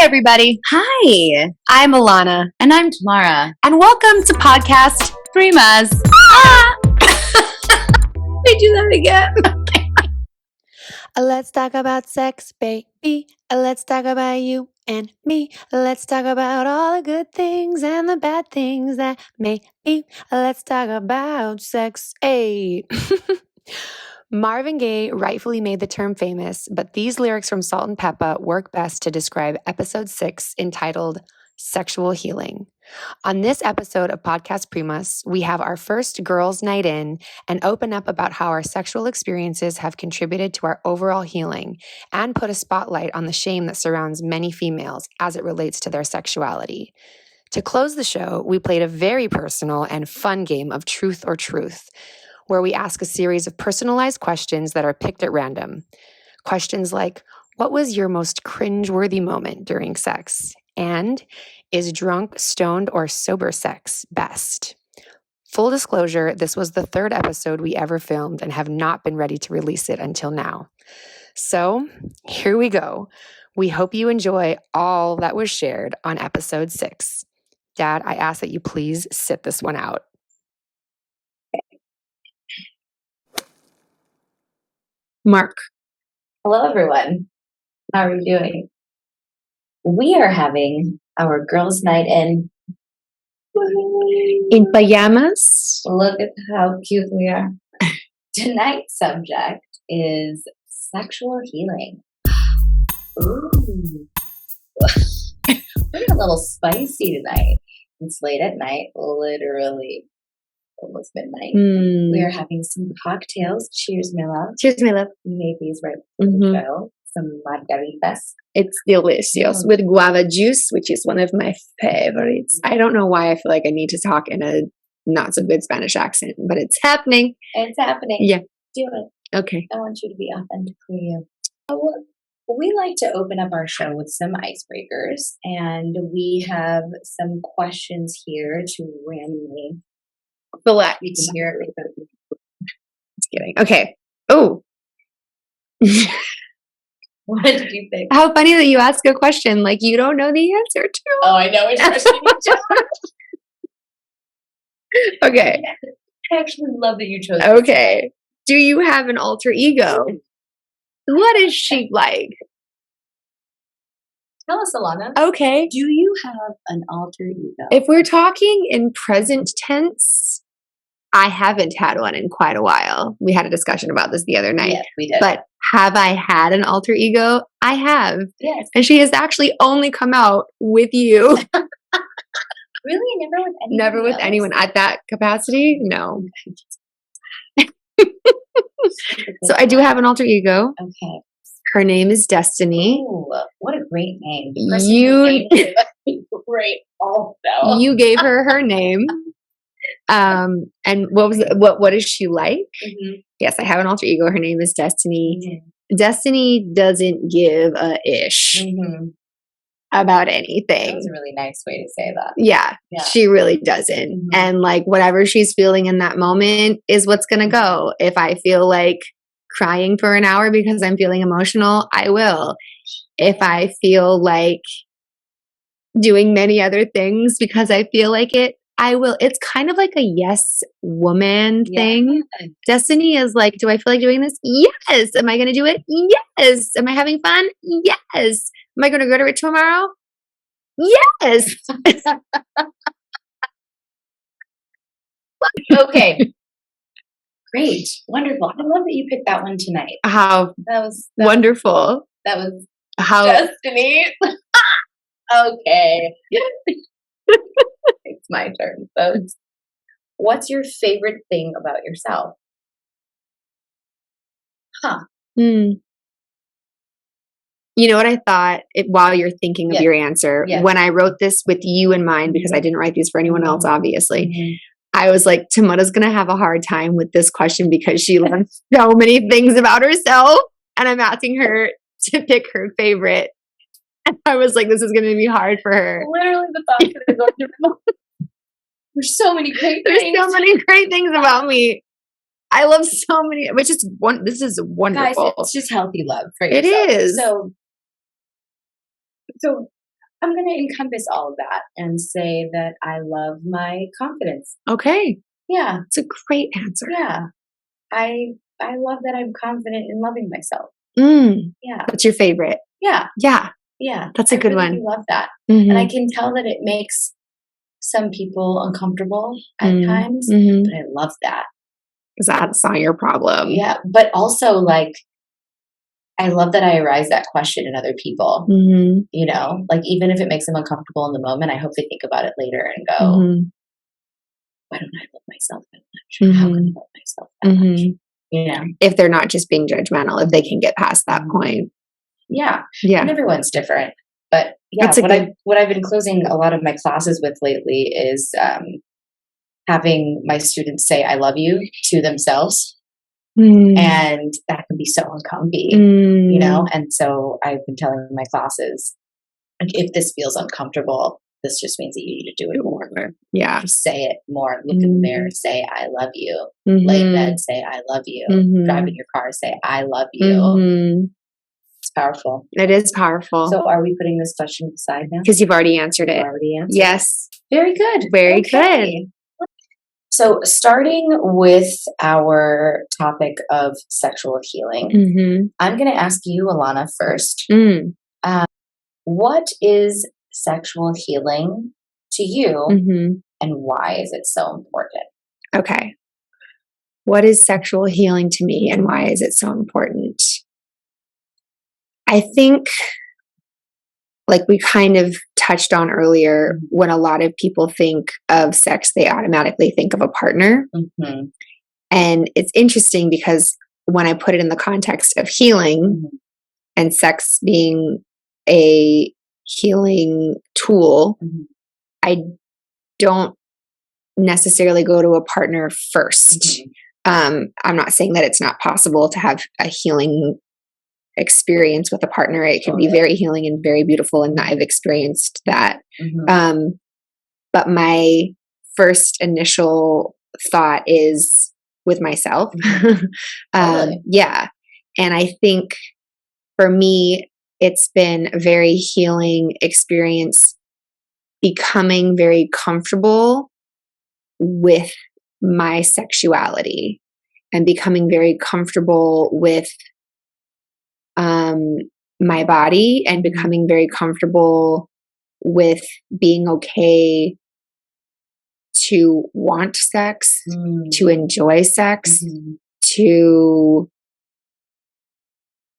everybody. Hi. I'm Alana. And I'm Tamara. And welcome to Podcast Primas. We do that again. Let's talk about sex, baby. Let's talk about you and me. Let's talk about all the good things and the bad things that may be. Let's talk about sex. Hey. Marvin Gay rightfully made the term famous, but these lyrics from Salt-N-Pepa work best to describe episode 6 entitled Sexual Healing. On this episode of Podcast Primas, we have our first girls' night in and open up about how our sexual experiences have contributed to our overall healing and put a spotlight on the shame that surrounds many females as it relates to their sexuality. To close the show, we played a very personal and fun game of Truth or Truth, where we ask a series of personalized questions that are picked at random. Questions like, what was your most cringeworthy moment during sex? And is drunk, stoned, or sober sex best? Full disclosure, this was the third episode we ever filmed and have not been ready to release it until now. So here we go. We hope you enjoy all that was shared on episode 6. Dad, I ask that you please sit this one out. Mark. Hello, everyone. How are you doing? We are having our girls' night in. In pajamas. Look at how cute we are. Tonight's subject is sexual healing. Ooh. We're a little spicy tonight. It's late at night, literally almost midnight. We are having some cocktails. Cheers, my love. Cheers, my love. We made these right before the show. Some margaritas. It's delicious with guava juice, which is one of my favorites. I don't know why I feel like I need to talk in a not so good Spanish accent, but it's happening. It's happening. Yeah. Do it. Okay. I want you to be authentically you. We like to open up our show with some icebreakers, and we have some questions here to randomly select. You can hear it. Just kidding. Okay. Oh. What did you think? How funny that you ask a question like you don't know the answer to. Oh, I know which question you chose. Okay. I actually love that you chose. Okay. Do you have an alter ego? What is she like? Tell us, Alana. Okay. Do you have an alter ego? If we're talking in present tense, I haven't had one in quite a while. We had a discussion about this the other night. Yes, we did. But have I had an alter ego? I have. Yes. And she has actually only come out with you. Really? Never with anyone Never with else? anyone at that capacity? No. So I do have an alter ego. Okay. Her name is Destiny. Ooh, what a great name. Great also. You gave her name. And what is she like? Mm-hmm. Yes, I have an alter ego. Her name is Destiny. Mm-hmm. Destiny doesn't give a ish about anything. That's a really nice way to say that. Yeah, she really doesn't. Mm-hmm. And like whatever she's feeling in that moment is what's going to go. If I feel like crying for an hour because I'm feeling emotional, I will. If I feel like doing many other things because I feel like it, I will. It's kind of like a yes woman thing. Destiny is like, do I feel like doing this? Yes. Am I going to do it? Yes. Am I having fun? Yes. Am I going to go to it tomorrow? Yes. Okay. Great. Wonderful. I love that you picked that one tonight. How wonderful. That was how Destiny. Okay. It's my turn, folks. What's your favorite thing about yourself? You know what I thought while you're thinking of your answer? Yes. When I wrote this with you in mind, because I didn't write these for anyone else, obviously, I was like, Tamara's going to have a hard time with this question because she learns so many things about herself. And I'm asking her to pick her favorite. And I was like, this is going to be hard for her. Literally the thoughts that are going through my mind. There's so many great things. There's so many great things about me. I love so many, which is one. This is wonderful. Guys, it's just healthy love for yourself. It is. So I'm going to encompass all of that and say that I love my confidence. Okay. Yeah. It's a great answer. Yeah. I love that I'm confident in loving myself. Yeah. That's your favorite. Yeah. Yeah. Yeah. That's a good really one. I love that. Mm-hmm. And I can tell that it makes some people uncomfortable at times, Mm-hmm. but I love that. Because that's not your problem. Yeah. But also, like, I love that I arise that question in other people. Mm-hmm. You know, like, even if it makes them uncomfortable in the moment, I hope they think about it later and go, Mm-hmm. why don't I love myself that much? How can I love myself that much? You know, if they're not just being judgmental, if they can get past that point. Yeah. Yeah. And everyone's different. But yeah, what I've been closing a lot of my classes with lately is having my students say I love you to themselves. And that can be so uncomfy, you know? And so I've been telling my classes, like, if this feels uncomfortable, this just means that you need to do it more. Yeah. Just say it more. Look in the mirror, say I love you. Lay in bed, say I love you. Drive in your car, say I love you. It's powerful. It is powerful. So are we putting this question aside now? Because you've already answered it. Yes. Very good. Very good. So starting with our topic of sexual healing, I'm going to ask you, Alana, first. What is sexual healing to you, and why is it so important? Okay. What is sexual healing to me, and why is it so important? I think, like we kind of touched on earlier, when a lot of people think of sex, they automatically think of a partner. And it's interesting because when I put it in the context of healing and sex being a healing tool, I don't necessarily go to a partner first. I'm not saying that it's not possible to have a healing experience with a partner. It can be very healing and very beautiful, and I've experienced that. But my first initial thought is with myself. Yeah. And I think for me, it's been a very healing experience, becoming very comfortable with my sexuality and becoming very comfortable with my body, and becoming very comfortable with being okay to want sex, to enjoy sex, to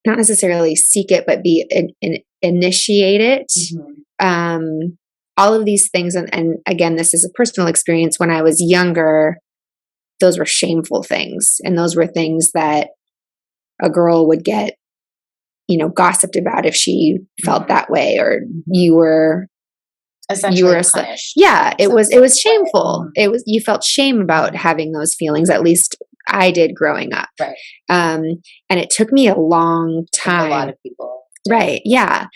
not necessarily seek it, but be initiate it. All of these things. And again, this is a personal experience. When I was younger, those were shameful things. And those were things that a girl would get, gossiped about if she felt that way, or you were punished. Yeah, it was shameful. You felt shame about having those feelings. At least I did growing up. Right. And it took me a long time. A lot of people. Right. Yeah.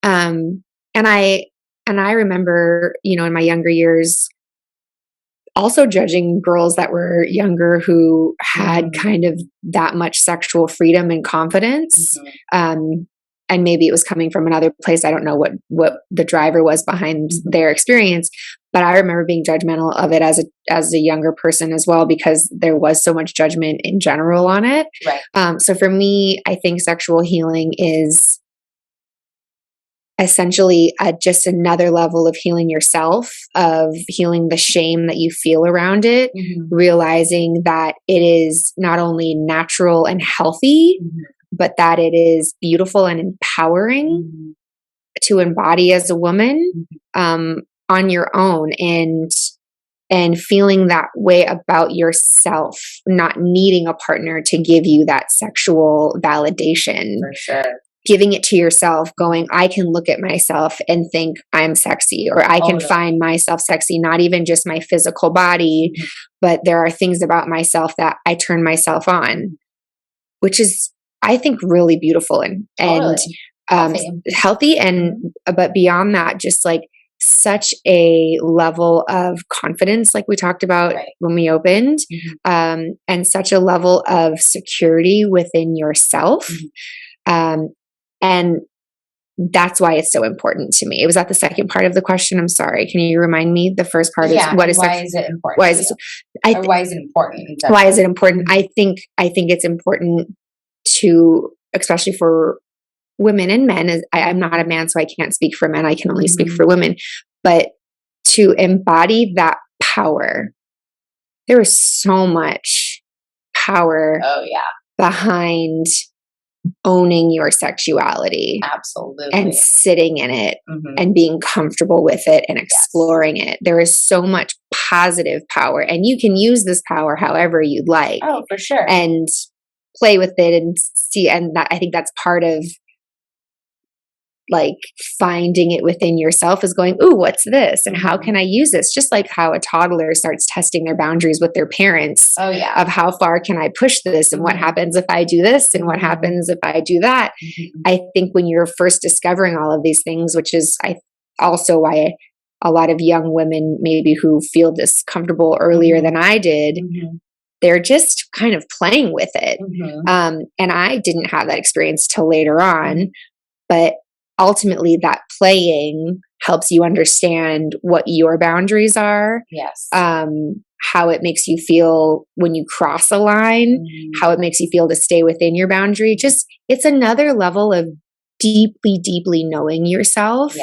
And I remember, in my younger years, also judging girls that were younger who had kind of that much sexual freedom and confidence. And maybe it was coming from another place. I don't know what the driver was behind their experience, but I remember being judgmental of it as a younger person as well, because there was so much judgment in general on it. Right. So for me, I think sexual healing is essentially just another level of healing yourself, of healing the shame that you feel around it, realizing that it is not only natural and healthy, but that it is beautiful and empowering to embody as a woman on your own, and feeling that way about yourself, not needing a partner to give you that sexual validation. For sure. Giving it to yourself, going, I can look at myself and think I'm sexy, or I can find myself sexy, not even just my physical body, but there are things about myself that I turn myself on, which is, I think, really beautiful and healthy. And, but beyond that, just like such a level of confidence, like we talked about when we opened, and such a level of security within yourself. And that's why it's so important to me. It was at the second part of the question. I'm sorry. Can you remind me? The first part is what is why is it important? Why is it? Why is it important? Why is it important? I think it's important to, especially for women and men. I'm not a man, so I can't speak for men. I can only speak for women. But to embody that power, there is so much power. Behind owning your sexuality. Absolutely. And sitting in it and being comfortable with it and exploring it. There is so much positive power, and you can use this power however you'd like. Oh, for sure. And play with it and see. And I think that's part of like finding it within yourself, is going, ooh, what's this? And how can I use this? Just like how a toddler starts testing their boundaries with their parents of how far can I push this, and what happens if I do this, and what happens if I do that. I think when you're first discovering all of these things, which is also why a lot of young women maybe who feel discomfortable earlier than I did, they're just kind of playing with it. And I didn't have that experience till later on, but ultimately that playing helps you understand what your boundaries are. How it makes you feel when you cross a line, how it makes you feel to stay within your boundary. Just, it's another level of deeply, deeply knowing yourself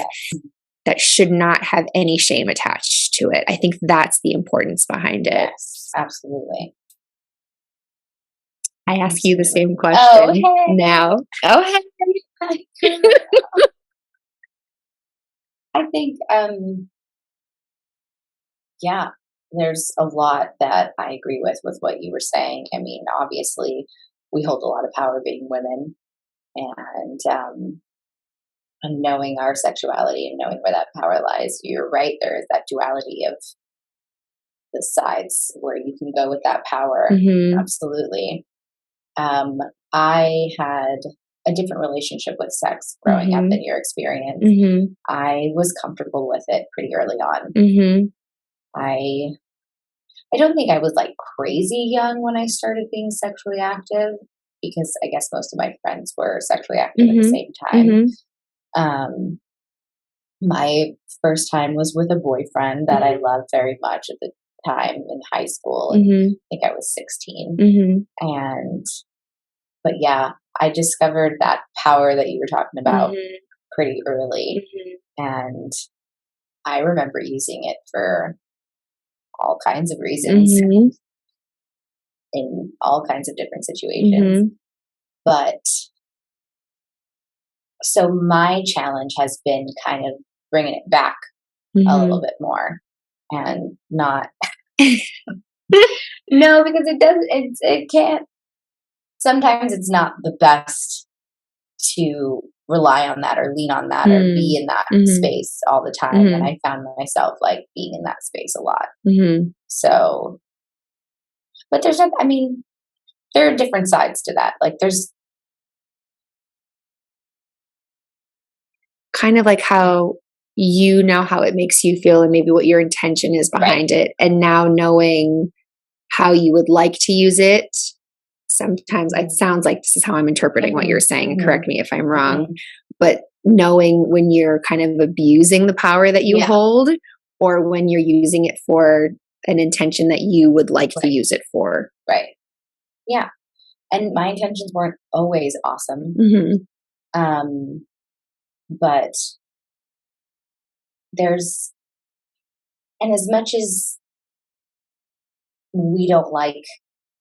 that should not have any shame attached to it. I think that's the importance behind it. Yes, absolutely. I ask you the same question now. Oh, hey. I think, there's a lot that I agree with what you were saying. I mean, obviously, we hold a lot of power being women, and knowing our sexuality and knowing where that power lies. You're right. There is that duality of the sides where you can go with that power. Absolutely. I had a different relationship with sex growing up than your experience. I was comfortable with it pretty early on. I don't think I was like crazy young when I started being sexually active, because I guess most of my friends were sexually active at the same time. My first time was with a boyfriend that I loved very much at the time in high school. I think I was 16. But yeah, I discovered that power that you were talking about pretty early. And I remember using it for all kinds of reasons in all kinds of different situations. But so my challenge has been kind of bringing it back a little bit more, and not, no, because it can't, sometimes it's not the best to rely on that or lean on that or be in that space all the time. And I found myself like being in that space a lot. So, but there's not, I mean, there are different sides to that. Like there's kind of like how you know how it makes you feel and maybe what your intention is behind it. And now knowing how you would like to use it. Sometimes it sounds like this is how I'm interpreting what you're saying. Correct me if I'm wrong. But knowing when you're kind of abusing the power that you hold, or when you're using it for an intention that you would like to use it for. Right. Yeah. And my intentions weren't always awesome. But there's, and as much as we don't like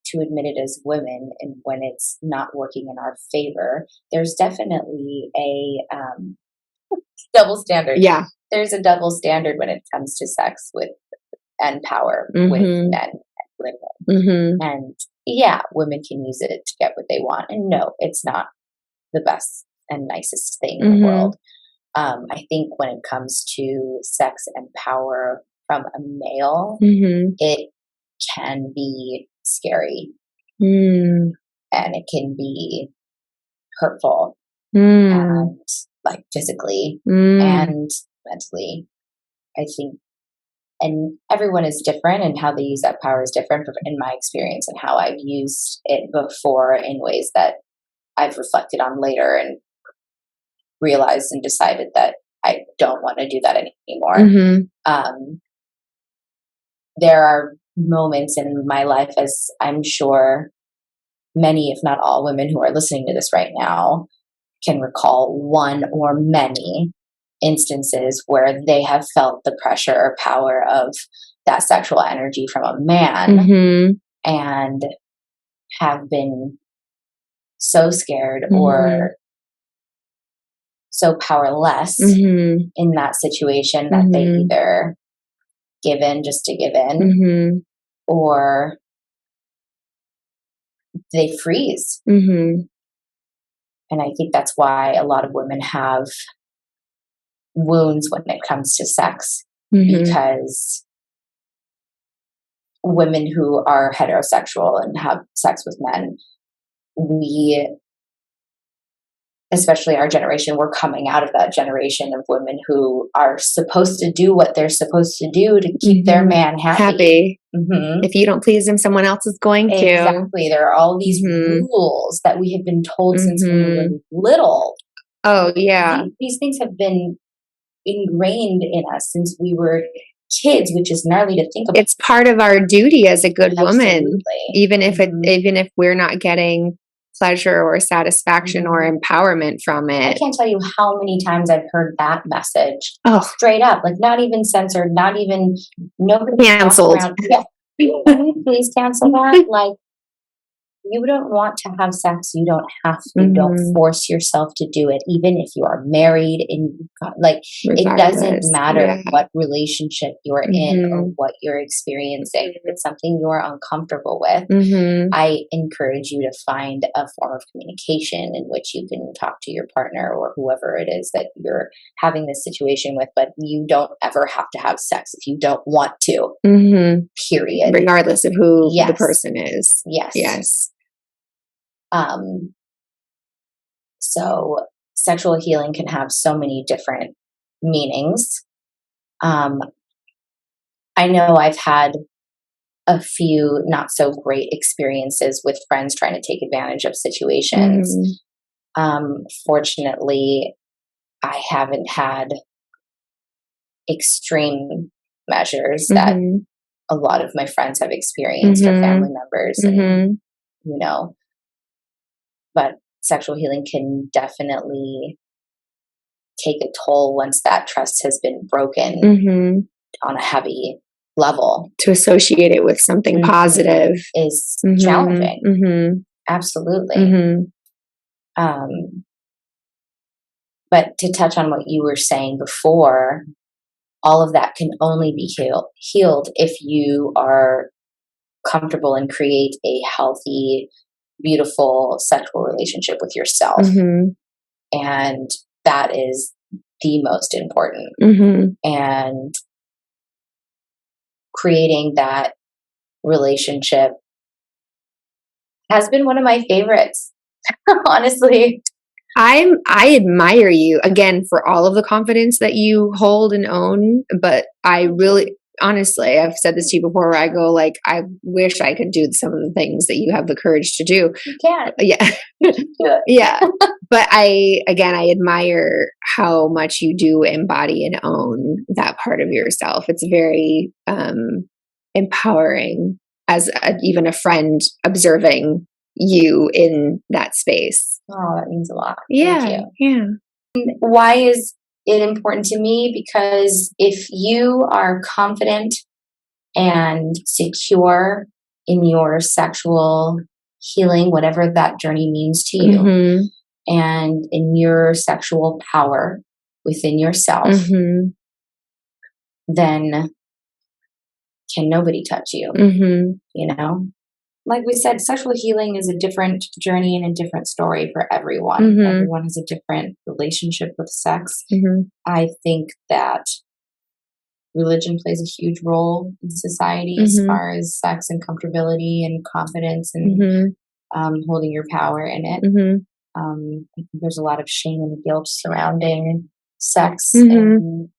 to admit it as women, and when it's not working in our favor, there's definitely a double standard. Yeah. There's a double standard when it comes to sex with and power with men and women. And yeah, women can use it to get what they want. And no, it's not the best and nicest thing in the world. I think when it comes to sex and power from a male, it can be scary, and it can be hurtful, and like physically and mentally. I think, and everyone is different, and how they use that power is different. But in my experience and how I've used it before in ways that I've reflected on later and realized and decided that I don't want to do that anymore. There are moments in my life, as I'm sure many, if not all, women who are listening to this right now can recall, one or many instances where they have felt the pressure or power of that sexual energy from a man and have been so scared or so powerless in that situation that they either give in just to give in or they freeze. And I think that's why a lot of women have wounds when it comes to sex, because women who are heterosexual and have sex with men, we, especially our generation, we're coming out of that generation of women who are supposed to do what they're supposed to do to keep their man happy. If you don't please him, someone else is going to. Exactly. There are all these rules that we have been told since we were little. Oh, yeah. These things have been ingrained in us since we were kids, which is gnarly to think about. It's part of our duty as a good woman, even if we're not getting pleasure or satisfaction or empowerment from it. I can't tell you how many times I've heard that message straight up, like not even censored, not even nobody canceled. Yeah. Can you please cancel that? Like, you don't want to have sex, you don't have to. Don't force yourself to do it, even if you are married. And like, it doesn't matter what relationship you're in or what you're experiencing. If it's something you're uncomfortable with, I encourage you to find a form of communication in which you can talk to your partner or whoever it is that you're having this situation with. But you don't ever have to have sex if you don't want to. Period. Regardless of who the person is. Yes. So sexual healing can have so many different meanings. I know I've had a few not so great experiences with friends trying to take advantage of situations. Fortunately, I haven't had extreme measures that a lot of my friends have experienced or family members, and, you know, but sexual healing can definitely take a toll once that trust has been broken on a heavy level. To associate it with something positive is challenging. Absolutely. But to touch on what you were saying before, all of that can only be healed if you are comfortable and create a healthy, beautiful sexual relationship with yourself. And that is the most important. And creating that relationship has been one of my favorites, honestly. I admire you, again, for all of the confidence that you hold and own, but I really, honestly, I've said this to you before, where I go, like, I wish I could do some of the things that you have the courage to do. You can. Yeah. Yeah. But I admire how much you do embody and own that part of yourself. It's very empowering as even a friend observing you in that space. Oh, that means a lot. Yeah. Thank you. Yeah. Why is it important to me? Because if you are confident and secure in your sexual healing, whatever that journey means to you, and in your sexual power within yourself, then can nobody touch you, you know? Like we said, sexual healing is a different journey and a different story for everyone. Everyone has a different relationship with sex. I think that religion plays a huge role in society as far as sex and comfortability and confidence and holding your power in it. I think there's a lot of shame and guilt surrounding sex in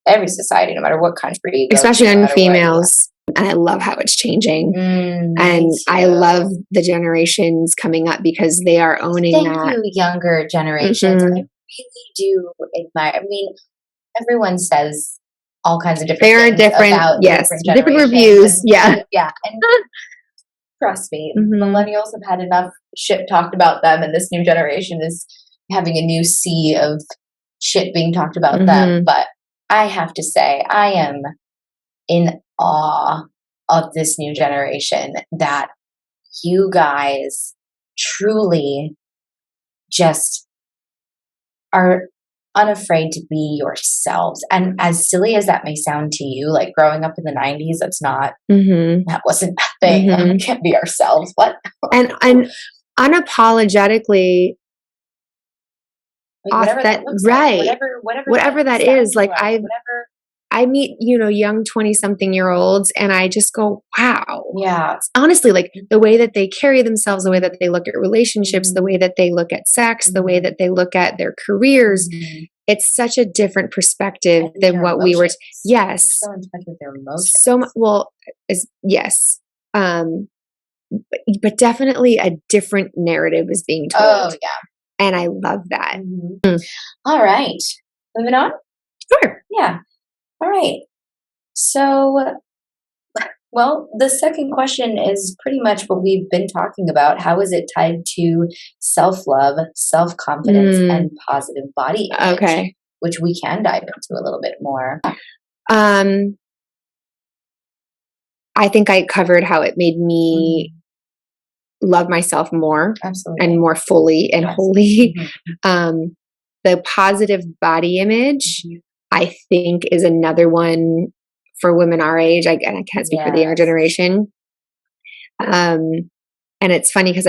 every society, no matter what country you go especially to, on females. And I love how it's changing. And I love the generations coming up because they are owning that. Thank you, younger generations. really do admire. I mean, everyone says all kinds of different things about different reviews. And trust me, millennials have had enough shit talked about them, and this new generation is having a new sea of shit being talked about them. But I have to say, I am in awe of this new generation, that you guys truly just are unafraid to be yourselves. And as silly as that may sound to you, like growing up in the 90s, that wasn't a thing. We can't be ourselves. What? And unapologetically, like whatever that looks like, whatever that is. Like I meet, young 20-something-year-olds, and I just go, wow. Yeah. Honestly, like the way that they carry themselves, the way that they look at relationships, the way that they look at sex, the way that they look at their careers. It's such a different perspective than what we were. Yes. So in touch with their emotions. Yes. But definitely a different narrative is being told. Oh, yeah. And I love that. All right. Moving on? Sure. Yeah. All right. So, well, the second question is pretty much what we've been talking about. How is it tied to self-love, self-confidence, and positive body image? Okay. Which we can dive into a little bit more. I think I covered how it made me love myself more. Absolutely. And more fully and wholly. The positive body image, I think, is another one for women our age. I can't speak for the younger generation. And it's funny because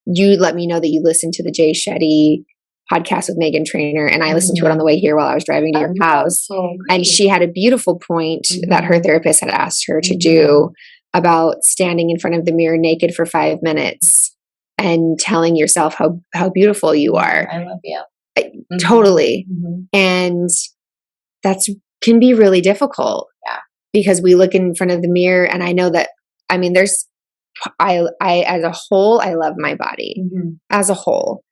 you let me know that you listened to the Jay Shetty podcast with Megan Trainor, and I listened to it on the way here while I was driving to your house. And she had a beautiful point that her therapist had asked her to do about standing in front of the mirror naked for 5 minutes and telling yourself how beautiful you are. I love you. Totally. And that's can be really difficult. Yeah. Because we look in front of the mirror, and I know that, I as a whole, I love my body as a whole,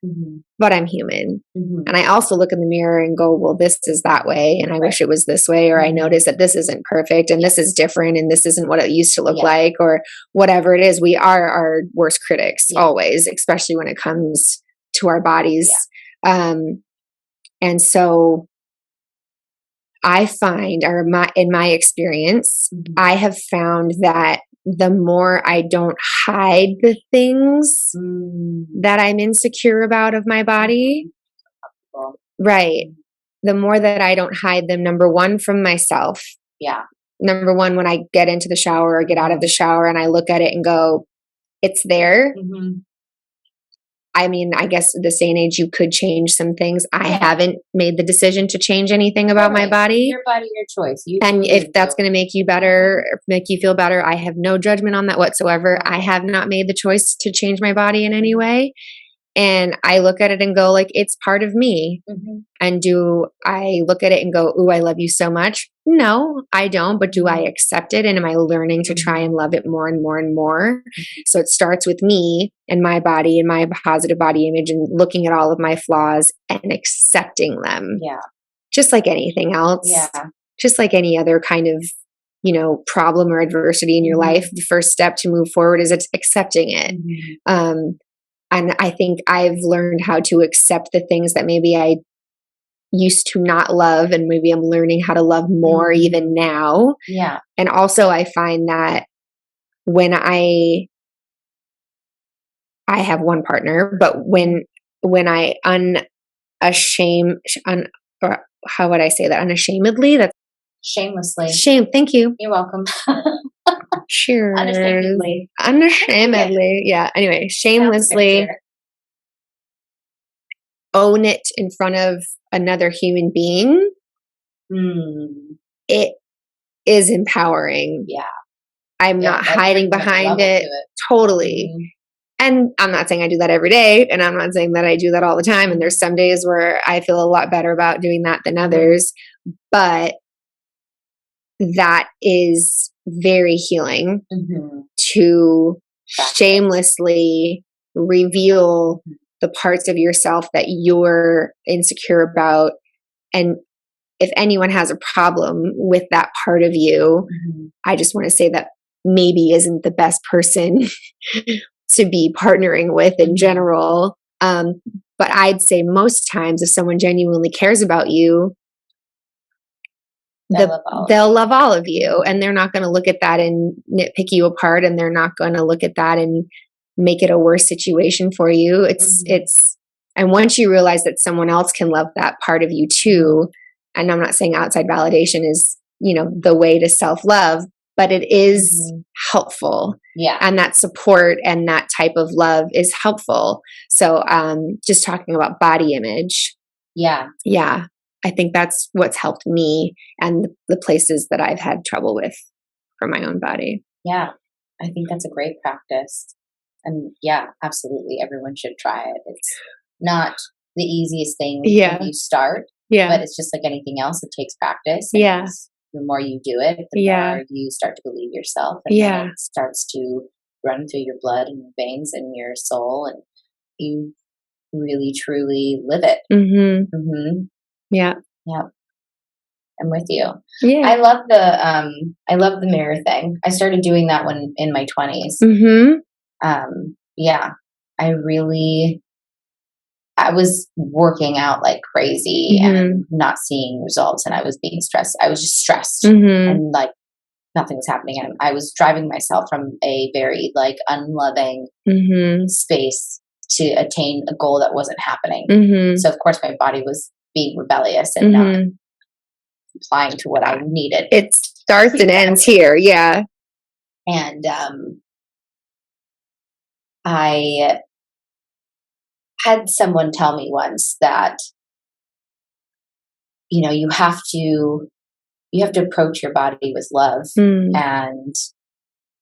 but I'm human. And I also look in the mirror and go, well, this is that way, and I wish it was this way, or I notice that this isn't perfect, and this is different, and this isn't what it used to look like, or whatever it is. We are our worst critics always, especially when it comes to our bodies. And so I find, in my experience, I have found that the more I don't hide the things that I'm insecure about of my body, right, the more that I don't hide them, number one, from myself. Yeah. Number one, when I get into the shower or get out of the shower and I look at it and go, it's there. I mean, I guess this day and age, you could change some things. I haven't made the decision to change anything about my body. Your body, your choice. And if that's going to make you better, or make you feel better, I have no judgment on that whatsoever. I have not made the choice to change my body in any way. And I look at it and go, like, it's part of me. And do I look at it and go, ooh, I love you so much? No, I don't. But do I accept it? And am I learning to try and love it more and more and more? So it starts with me and my body and my positive body image, and looking at all of my flaws and accepting them. Yeah. Just like anything else. Yeah. Just like any other kind of, problem or adversity in your life. The first step to move forward is accepting it. And I think I've learned how to accept the things that maybe I used to not love, and maybe I'm learning how to love more even now. Yeah. And also I find that when I have one partner, but when I how would I say that? Unashamedly? That's shamelessly. Thank you. You're welcome. Sure. Unashamedly. Yeah. Anyway, shamelessly own it in front of another human being. It is empowering. Yeah. I'm not hiding behind it. Totally. And I'm not saying I do that every day, and I'm not saying that I do that all the time. And there's some days where I feel a lot better about doing that than others, but that is very healing to shamelessly reveal the parts of yourself that you're insecure about. And if anyone has a problem with that part of you, I just want to say that maybe isn't the best person to be partnering with in general. But I'd say most times if someone genuinely cares about you, they'll love all of you, and they're not going to look at that and nitpick you apart, and they're not going to look at that and make it a worse situation for you. And once you realize that someone else can love that part of you too, and I'm not saying outside validation is, the way to self-love, but it is helpful. Yeah. And that support and that type of love is helpful. So just talking about body image. Yeah. Yeah. I think that's what's helped me and the places that I've had trouble with for my own body. Yeah. I think that's a great practice. And yeah, absolutely. Everyone should try it. It's not the easiest thing when you start, but it's just like anything else. It takes practice. And the more you do it, the more you start to believe yourself. And then it starts to run through your blood and your veins and your soul. And you really, truly live it. Yeah. Yeah. I'm with you. Yeah. I love the mirror thing. I started doing that when in my 20s. Yeah. I was working out like crazy and not seeing results, and I was being stressed. I was just stressed and like nothing was happening. And I was driving myself from a very like unloving space to attain a goal that wasn't happening. So of course my body was being rebellious and not applying to what I needed. It starts and ends here. Yeah. And I had someone tell me once that, you have to approach your body with love. And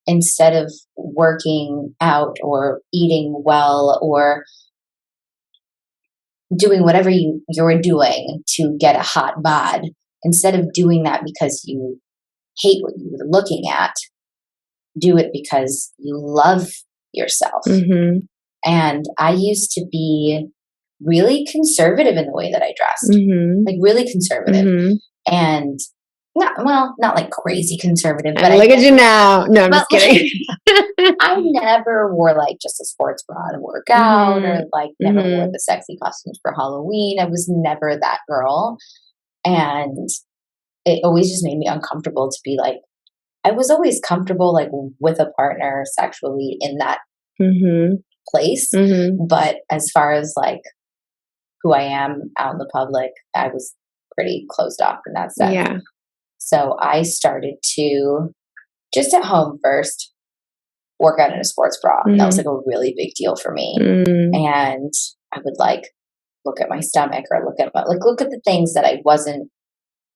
instead of working out or eating well or doing whatever you're doing to get a hot bod, instead of doing that because you hate what you're looking at, do it because you love yourself. And I used to be really conservative in the way that I dressed, like really conservative. And not like crazy conservative, but look at you now. No, I'm just kidding. I never wore like just a sports bra to work out or like never wore the sexy costumes for Halloween. I was never that girl. And it always just made me uncomfortable to be like, I was always comfortable like with a partner sexually in that place. But as far as like who I am out in the public, I was pretty closed off in that sense. Yeah. So I started to just at home first work out in a sports bra. That was like a really big deal for me. And I would like look at my stomach or look at the things that I wasn't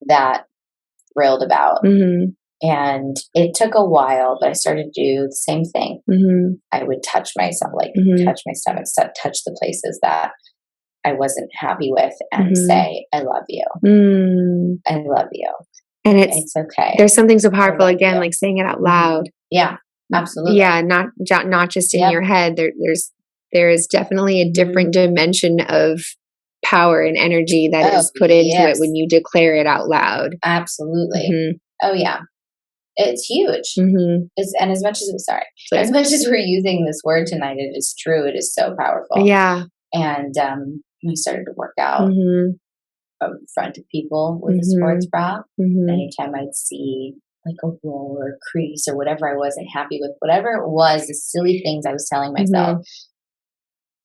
that thrilled about. And it took a while, but I started to do the same thing. I would touch myself, touch my stomach, touch the places that I wasn't happy with and say, I love you. I love you. And it's okay. There's something so powerful again, like saying it out loud. Yeah, absolutely. Yeah. Not just in your head. There is definitely a different dimension of power and energy that is put into it when you declare it out loud. Absolutely. Oh yeah. It's huge. And as much as we're using this word tonight, it is true. It is so powerful. Yeah. And I started to work out in front of people with a sports bra. Anytime I'd see like a roll or a crease or whatever I wasn't happy with, whatever it was, the silly things I was telling myself,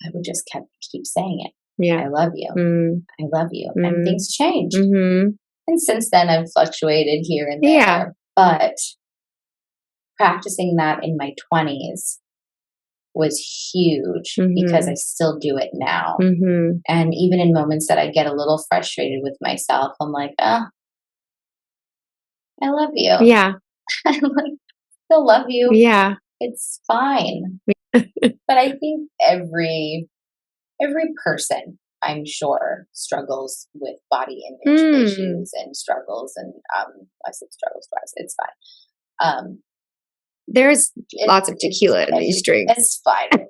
I would just keep saying it. Yeah. I love you. I love you. And things changed. And since then I've fluctuated here and there. Yeah. But practicing that in my 20s was huge because I still do it now. And even in moments that I get a little frustrated with myself, I'm like, I love you. Yeah. I'm like, still love you. Yeah. It's fine. But I think every person, I'm sure, struggles with body image issues and struggles. And I said struggles twice. It's fine. There's lots of tequila in these drinks. It's fine.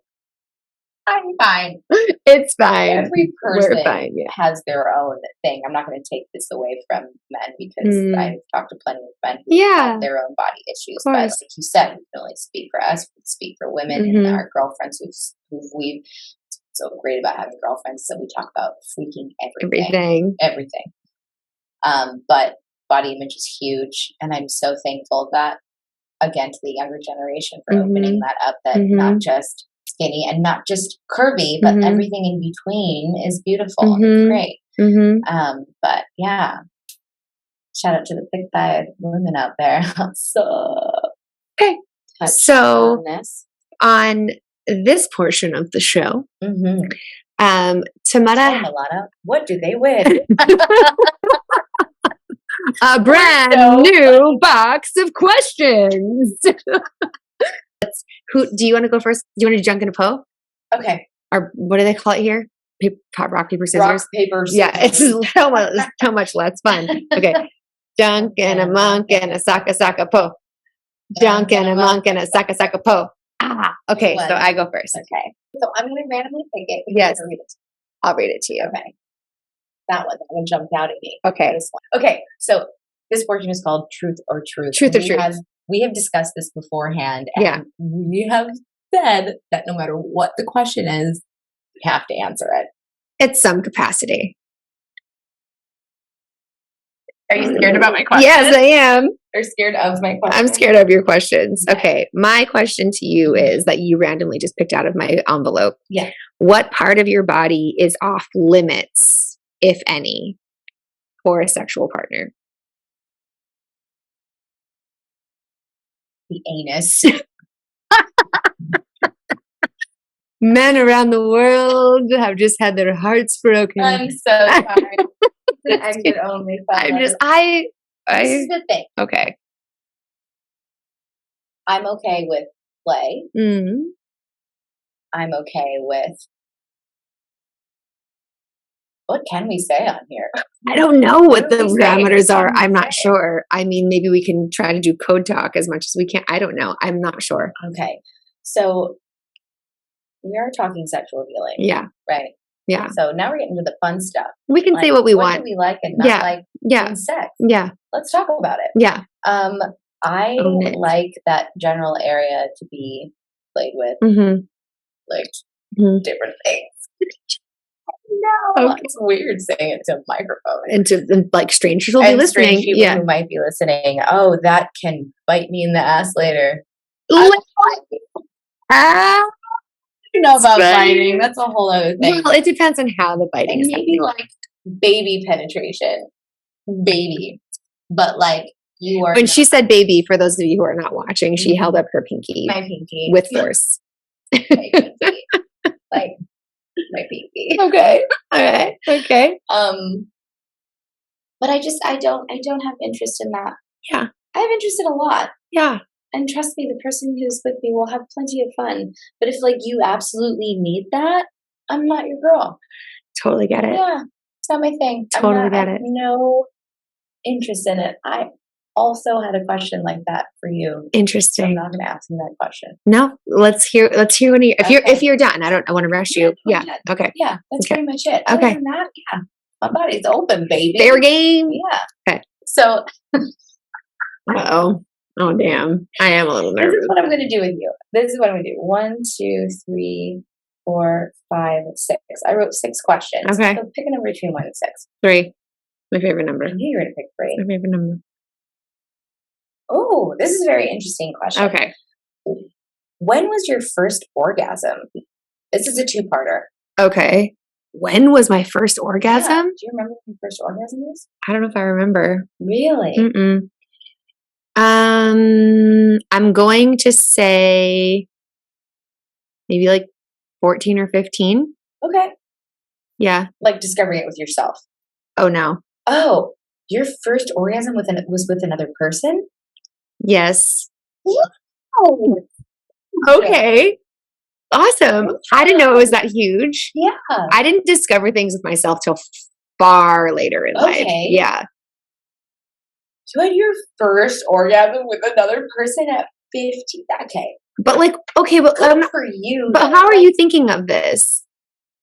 I'm fine. It's fine. Every person fine, has their own thing. I'm not going to take this away from men because I've talked to plenty of men who have their own body issues. But like you said, we can only speak for us. We can speak for women and our girlfriends who we've so great about having girlfriends. So we talk about freaking everything. But body image is huge, and I'm so thankful that, again, to the younger generation for opening that up. That not just skinny and not just curvy, but everything in between is beautiful and it's great. But yeah, shout out to the big thigh women out there. Okay, so on this portion of the show, Tamara, what do they win? A brand new box of questions. Who do you want to go first? Do you want to junk in a po? Okay. Or what do they call it here? Rock, paper, scissors? Rock, paper, scissors. Yeah, it's so much less fun. Okay. Junk and a monk and a saka po. Junk and a monk and a saka po. Okay, so I go first. Okay. So I'm going to randomly pick it. Yes. I'll read it to you. Okay. That one jumped out at me. Okay. Okay. So this portion is called Truth or Truth. Truth or Truth. We have discussed this beforehand. And we have said that no matter what the question is, you have to answer it. It's some capacity. Are you scared about my question? Yes, I am. Are you scared of my question? I'm scared of your questions. Okay. My question to you is that you randomly just picked out of my envelope. Yeah. What part of your body is off limits, if any, for a sexual partner? The anus. Men around the world have just had their hearts broken. I'm so sorry. It's an exit only. This is the thing. Okay. I'm okay with play. I'm okay with. What can we say on here? I don't know what the parameters are. I'm not sure. I mean, maybe we can try to do code talk as much as we can. I don't know. I'm not sure. Okay. So we are talking sexual healing. Yeah. Right. Yeah. So now we're getting to the fun stuff. We can say what we want. What do we like and not like in sex? Yeah. Let's talk about it. Yeah. I like that general area to be played with. Like different things. No, it's weird saying it to a microphone. And like strangers will be listening. Strange people who might be listening. Oh, that can bite me in the ass later. You know about biting. That's a whole other thing. Well, it depends on how the biting is. Maybe like baby penetration. Baby. But like you are. When she said baby, for those of you who are not watching, she held up her pinky. My pinky. With force. My pinky. Like my pinky. Okay. All right. Okay. But I don't have interest in that. Yeah. I have interest in a lot. Yeah. And trust me, the person who's with me will have plenty of fun. But if like you absolutely need that, I'm not your girl. Totally get it. Yeah. It's not my thing. Totally get it. No interest in it. I also had a question like that for you. Interesting. So I'm not going to ask you that question. No, let's hear when you, if you're done. I want to rush you. Yeah. Okay. Yeah. That's pretty much it. Okay. Other than that, yeah. My body's open, baby. Fair game. Yeah. Okay. So. Uh-oh. Oh, damn. I am a little nervous. This is what I'm going to do with you. This is what I'm going to do. 1, 2, 3, 4, 5, 6. I wrote 6 questions. Okay. So pick a number between 1 and 6. 3. My favorite number. I knew you were going to pick 3. My favorite number. Oh, this is a very interesting question. Okay. When was your first orgasm? This is a 2-parter. Okay. When was my first orgasm? Yeah. Do you remember when your first orgasm was? I don't know if I remember. Really? Mm-mm. I'm going to say maybe like 14 or 15. Okay. Yeah. Like discovering it with yourself. Oh, no. Oh, your first orgasm was with another person? Yes. Wow. Okay. Awesome. I didn't know it was that huge. Yeah. I didn't discover things with myself till far later in life. Yeah. You had your first orgasm with another person at 15. Okay. But like, okay, but good for you. But how are you thinking of this?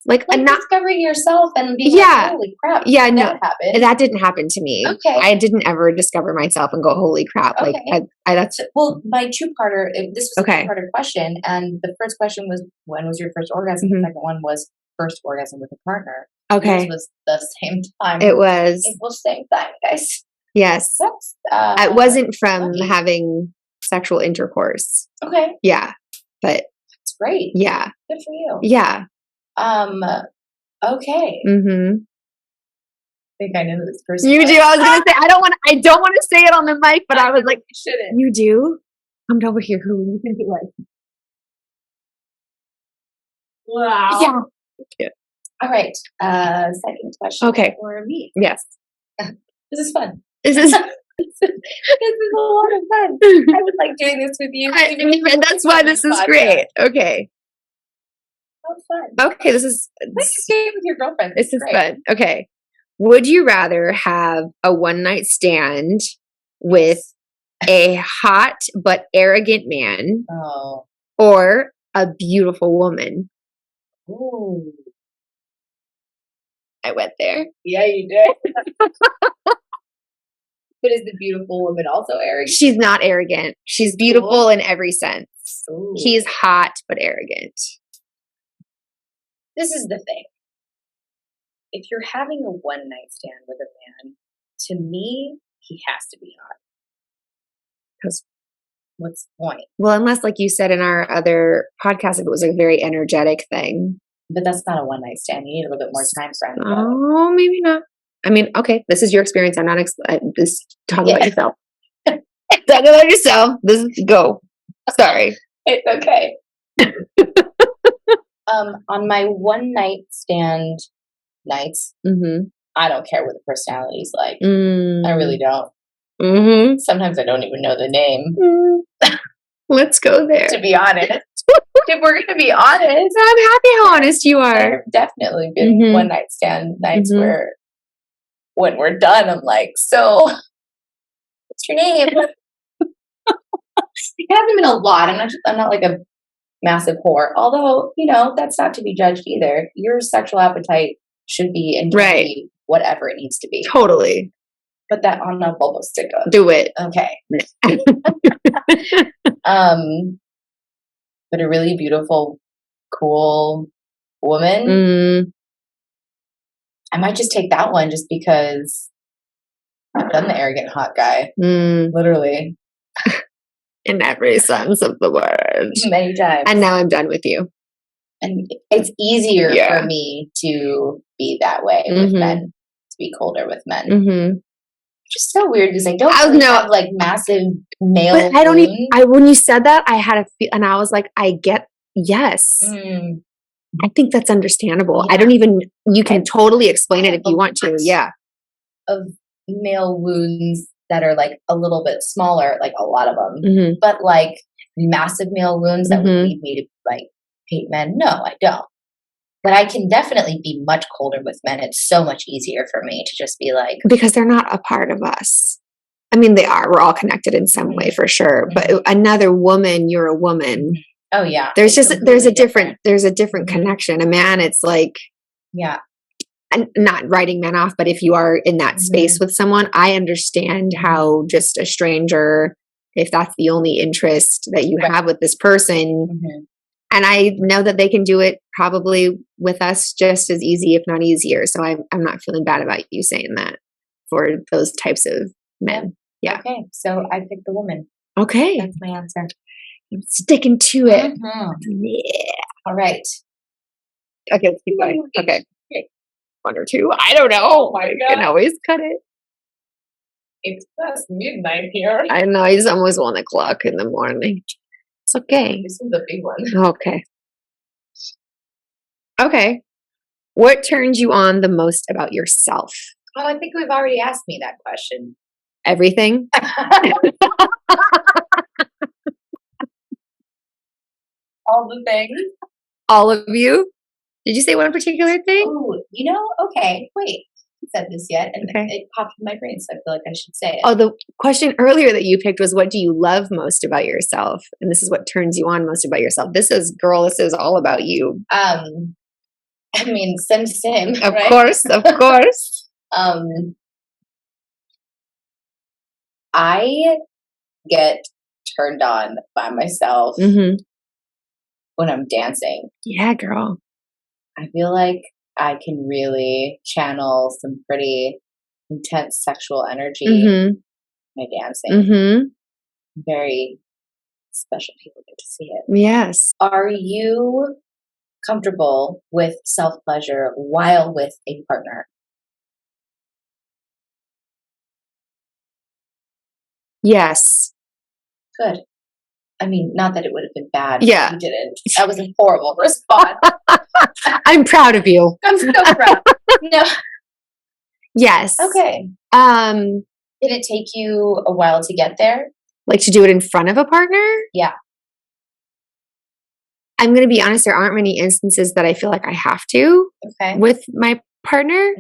Like not discovering yourself and being like, holy crap. Yeah, no, happened. That didn't happen to me. Okay. I didn't ever discover myself and go, holy crap. Okay. Like that's my two-parter, this was a two-parter question. And the first question was, when was your first orgasm? The second one was first orgasm with a partner. Okay. This was the same time. It was the same time, guys. Yes. It wasn't from having sexual intercourse. Okay. Yeah. But it's great. Yeah. Good for you. Yeah. Okay. Mm-hmm. I think I know who this person You do. I was gonna say I don't want to say it on the mic, but I was like, you shouldn't. You do? I'm over here. Who do you think it was? Wow. Yeah. All right. Second question for me. Yes. This is fun. This is a lot of fun. I would like doing this with you. And that's why this is great. Okay. Fun. Okay, this is game with your girlfriend. This is fun. Okay. Would you rather have a one-night stand with a hot but arrogant man or a beautiful woman? Ooh. I went there. Yeah, you did. But is the beautiful woman also arrogant? She's not arrogant. She's beautiful in every sense. Ooh. He's hot but arrogant. This is the thing. If you're having a one-night stand with a man, to me, he has to be hot. Because what's the point? Well, unless, like you said in our other podcast, if it was a very energetic thing. But that's not a one-night stand. You need a little bit more time for it. Oh, maybe not. I mean, okay, this is your experience. I'm not talk about yourself. Talk about yourself. Go. Sorry. It's okay. On my one night stand nights, I don't care what the personality's like. I really don't. Sometimes I don't even know the name. Let's go there. To be honest. If we're going to be honest. I'm happy how honest you are. There have definitely been one night stand nights where when we're done, I'm like, so what's your name? It hasn't been a lot. I'm not like a massive whore. Although, that's not to be judged either. Your sexual appetite should be and can be whatever it needs to be. Totally. Put that on a bubble sticker. Do it. Okay. But a really beautiful, cool woman. I might just take that one just because I've done the arrogant hot guy. Literally. In every sense of the word. Many times. And now I'm done with you. And it's easier for me to be that way with men, to be colder with men. Which is so weird because I don't have like massive male wounds. I don't even, when you said that, I had and I was like, yes. I think that's understandable. Yeah. I don't even, you can totally explain it if you want to. Yeah. Of male wounds that are like a little bit smaller, like a lot of them, but like massive male wounds that would lead me to like hate men. No, I don't. But I can definitely be much colder with men. It's so much easier for me to just be like, because they're not a part of us. I mean, they are. We're all connected in some way for sure. But another woman, you're a woman. Oh yeah. There's a different connection. A man, it's like, and not writing men off, but if you are in that space with someone, I understand how just a stranger, if that's the only interest that you have with this person, and I know that they can do it probably with us just as easy, if not easier. So I'm not feeling bad about you saying that for those types of men. Yeah. Okay. So I picked the woman. Okay. That's my answer. I'm sticking to it. Yeah. All right. Okay, let's keep going. Okay. One or two. I don't know. Oh my God. You can always cut it. It's past midnight here. I know. It's almost 1 o'clock in the morning. It's okay. This is the big one. Okay. Okay. What turns you on the most about yourself? Oh, I think we've already asked me that question. Everything? All the things. All of you? Did you say one particular thing? Oh, okay. Wait. said this yet, and it popped in my brain, so I feel like I should say it. Oh, the question earlier that you picked was, what do you love most about yourself? And this is what turns you on most about yourself. This is all about you. I mean, same. Of right? course. I get turned on by myself when I'm dancing. Yeah, girl. I feel like I can really channel some pretty intense sexual energy in my dancing. Very special people get to see it. Yes. Are you comfortable with self-pleasure while with a partner? Yes. Good. I mean, not that it would have been bad. Yeah. You didn't. That was a horrible response. I'm proud of you. I'm so proud. No. Yes. Okay. Did it take you a while to get there? Like to do it in front of a partner? Yeah. I'm going to be honest, there aren't many instances that I feel like I have to with my partner.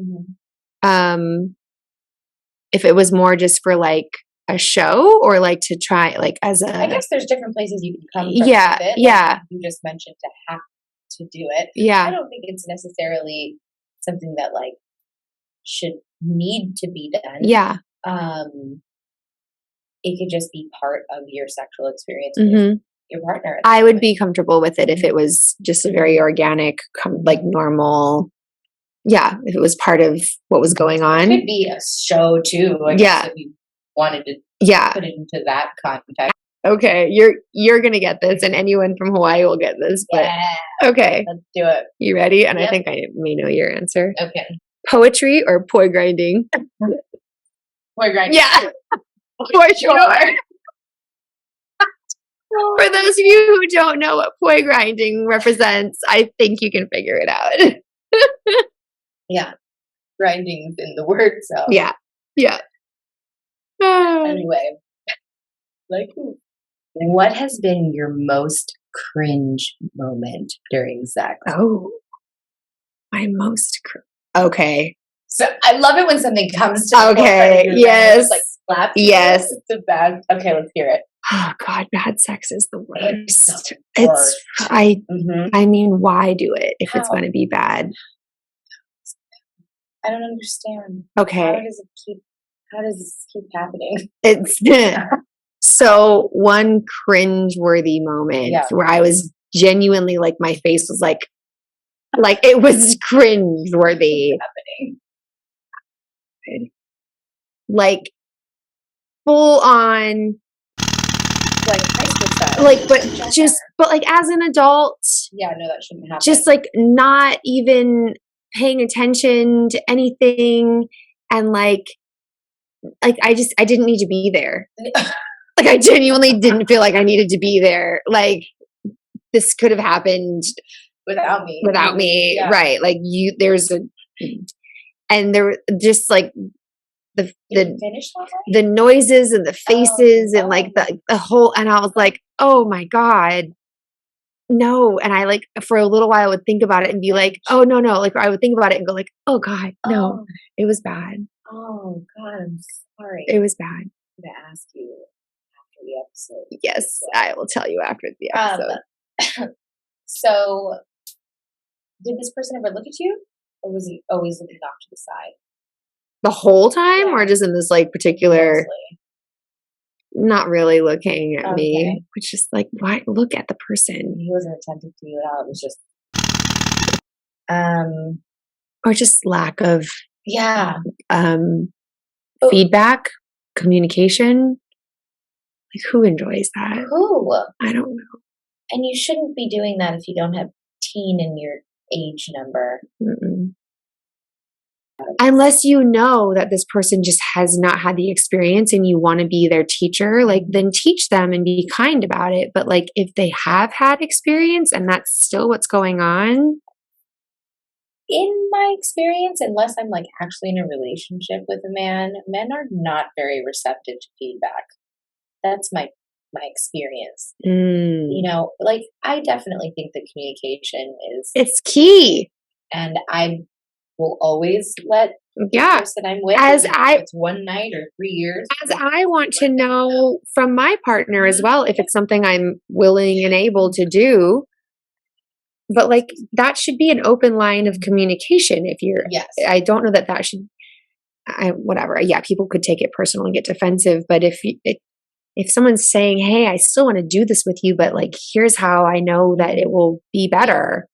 If it was more just for like a show or like to try like as a... I guess there's different places you can come from. Yeah, with it. yeah. You just mentioned to have to do it. Yeah. I don't think it's necessarily something that like should need to be done. Yeah. It could just be part of your sexual experience with your partner. I would be comfortable with it if it was just a very organic, like normal. Yeah, if it was part of what was going on. It could be a show too. I guess if you wanted to put it into that context. Okay, you're gonna get this, and anyone from Hawaii will get this. But okay, let's do it. You ready? And I think I may know your answer. Okay. Poetry or poi grinding? Poi grinding. Yeah, for sure. For those of you who don't know what poi grinding represents, I think you can figure it out. Yeah, grinding's in the word, so yeah. Anyway, like, what has been your most cringe moment during sex? Oh, my most okay. So I love it when something comes to okay. Yes, like slaps. Yes, it's a bad. Okay, let's hear it. Oh God, bad sex is the worst. I mean, why do it if it's going to be bad? I don't understand. Okay. How does this keep happening? It's so one cringeworthy moment where I was genuinely like, my face was like it was cringeworthy. Happening. Like full on. Like high school style. Like, but like as an adult. Yeah, no, that shouldn't happen. Just like not even paying attention to anything, and like I didn't need to be there. Like I genuinely didn't feel like I needed to be there. Like this could have happened without me. Yeah. Right. Like and there were just like the noises and the faces and like the whole, and I was like, oh my God, no. And I like for a little while would think about it and be like, oh no. Like I would think about it and go like, oh God, no, it was bad. Oh God, I'm sorry. It was bad. I'm going to ask you after the episode. Yes, I will tell you after the episode. So did this person ever look at you, or was he always looking off to the side? The whole time, or just in this like particular? Mostly. Not really looking at me, which is like, why look at the person? He wasn't attentive to you at all. It was just, or just lack of, feedback, communication. Like, who enjoys that? Who? I don't know. And you shouldn't be doing that if you don't have teen in your age number. Mm-mm. Unless you know that this person just has not had the experience and you want to be their teacher, like then teach them and be kind about it. But like if they have had experience and that's still what's going on. In my experience, unless I'm like actually in a relationship with a man, men are not very receptive to feedback. That's my experience. You know, like I definitely think that communication is... It's key. And I will always let Yeah. person I'm with, it's one night or 3 years. As I want to know from my partner as well, if it's something I'm willing and able to do. But like, that should be an open line of communication. I don't know that should, whatever. Yeah, people could take it personal and get defensive. But if someone's saying, hey, I still want to do this with you, but like, here's how I know that it will be better.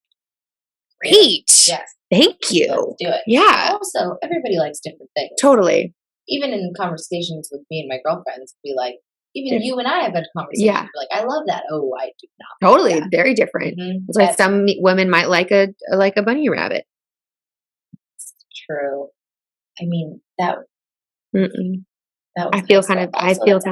Great. Yes. Thank you. Let's do it. Yeah. Also, everybody likes different things. Totally. Even in conversations with me and my girlfriends, be like, even you and I have had conversations. Yeah. Like, I love that. Oh, I do not. Totally. Very different. Mm-hmm. That's why some women might like a bunny rabbit. It's true. I mean, that was I feel kind of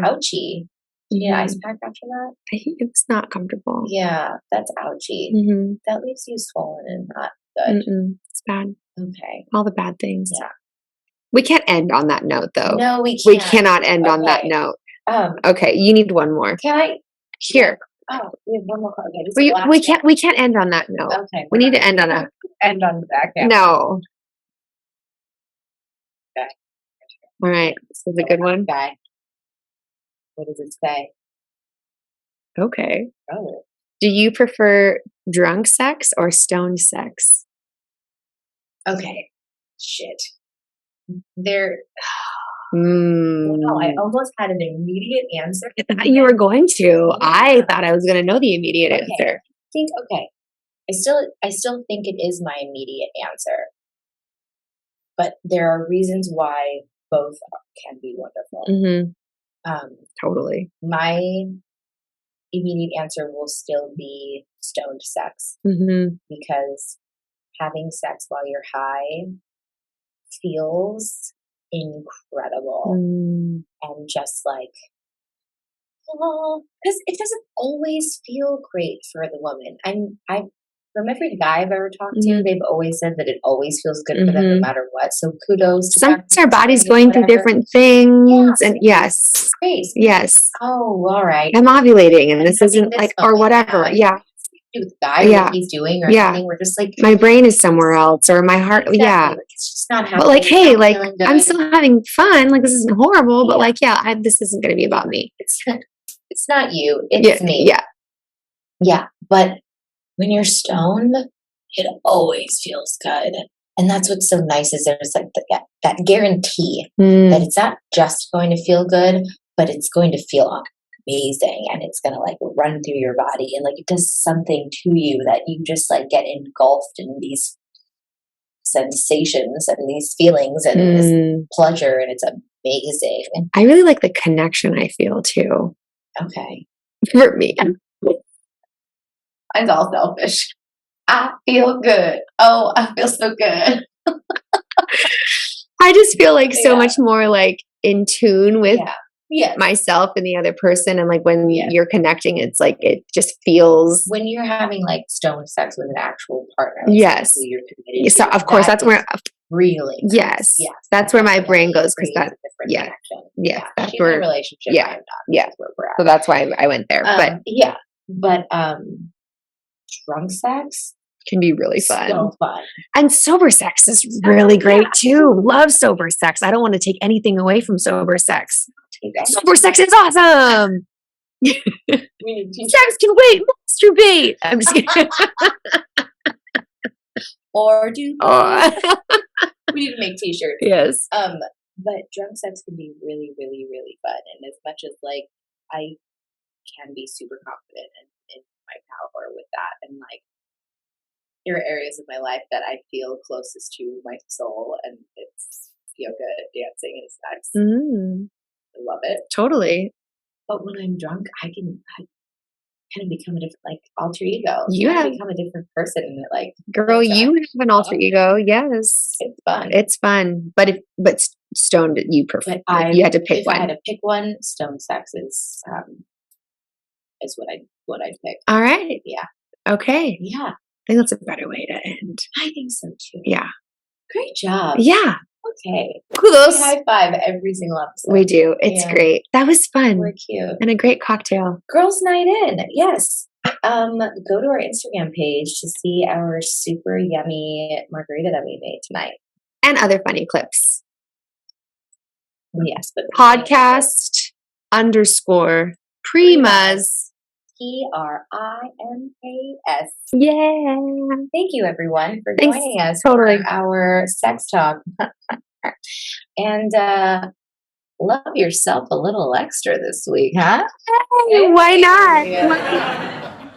ouchy. Yeah, ice pack after that. It was not comfortable. Yeah, that's ouchy. Mm-hmm. That leaves you swollen and not good. It's bad. Okay. All the bad things. Yeah. We can't end on that note, though. No, we can't. We cannot end on that note. Okay, you need one more. Can I? Here. Oh, we have one more card. Okay, we can't end on that note. Okay. We need to end on the back. Yeah. No. Okay. All right. This is a good one. Guy. What does it say? Okay. Oh. Do you prefer drunk sex or stoned sex? Okay. Shit. Wow, I almost had an immediate answer. You were going to. Yeah. I thought I was going to know the immediate answer. I still think it is my immediate answer. But there are reasons why both can be wonderful. Mm-hmm. Totally. My immediate answer will still be stoned sex. Mm-hmm. Because having sex while you're high feels incredible. And just like, because it doesn't always feel great for the woman. From every guy I've ever talked to, they've always said that it always feels good for them no matter what. So kudos to sometimes our body's going through different things. And yes. Great. Yes. Oh, all right. I'm ovulating and this isn't like, or whatever. Yeah. Do with the guy, what he's doing, or something. We're just like, my brain is somewhere else, or my heart. Exactly. Yeah. Like, it's just not happening. But like, hey, like, I'm still having fun. Like, this isn't horrible, but like, this isn't going to be about me. It's not you. It's me. Yeah. Yeah. But when you're stoned, it always feels good. And that's what's so nice is there's like that guarantee that it's not just going to feel good, but it's going to feel amazing, and it's going to like run through your body, and like it does something to you that you just like get engulfed in these sensations and these feelings and this pleasure, and it's amazing. I really like the connection I feel too. Okay. For me. I'm all selfish. I feel good. Oh, I feel so good. I just feel like so much more like in tune with myself and the other person. And like when you're connecting, it's like, it just feels. When you're having like stone sex with an actual partner. Yes. Who you're committed so to, of course, that's where. Really. Yes. That's where my brain goes. Cause that's connection. Yeah. That's she's where. in a relationship. Yeah. I'm not. Yeah. That's where we're at. So that's why I went there. But drunk sex can be really fun. So fun. And sober sex is really great too. Love sober sex. I don't want to take anything away from sober sex. Sober sex is awesome. Sex can wait. Masturbate. I'm just kidding. Or do we need to make t-shirts. Yes. But drunk sex can be really, really, really fun. And as much as like I can be super confident in my power with that, and like there are areas of my life that I feel closest to my soul, and it's yoga, dancing, and sex. I love it. Totally. But when I'm drunk, I kind of become a different, like, alter ego. You have become a different person, and it like, girl, you have an alter ego. Yes, it's fun. It's fun. But stoned, you prefer. You had to pick one. I had to pick one. Stone sex is what I pick. All right. Yeah. Okay. Yeah. I think that's a better way to end. I think so too. Yeah. Great job. Yeah. Okay. Kudos. We high five every single episode. We do. It's great. That was fun. We're cute. And a great cocktail. Girls' night in. Yes. Go to our Instagram page to see our super yummy margarita that we made tonight. and other funny clips. Yes. But Podcast _ Primas. Primas. Yeah. Thank you, everyone, for joining us for our sex talk. And love yourself a little extra this week, huh? Hey, why not? Yeah.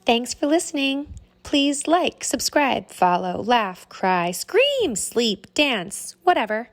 Thanks for listening. Please like, subscribe, follow, laugh, cry, scream, sleep, dance, whatever.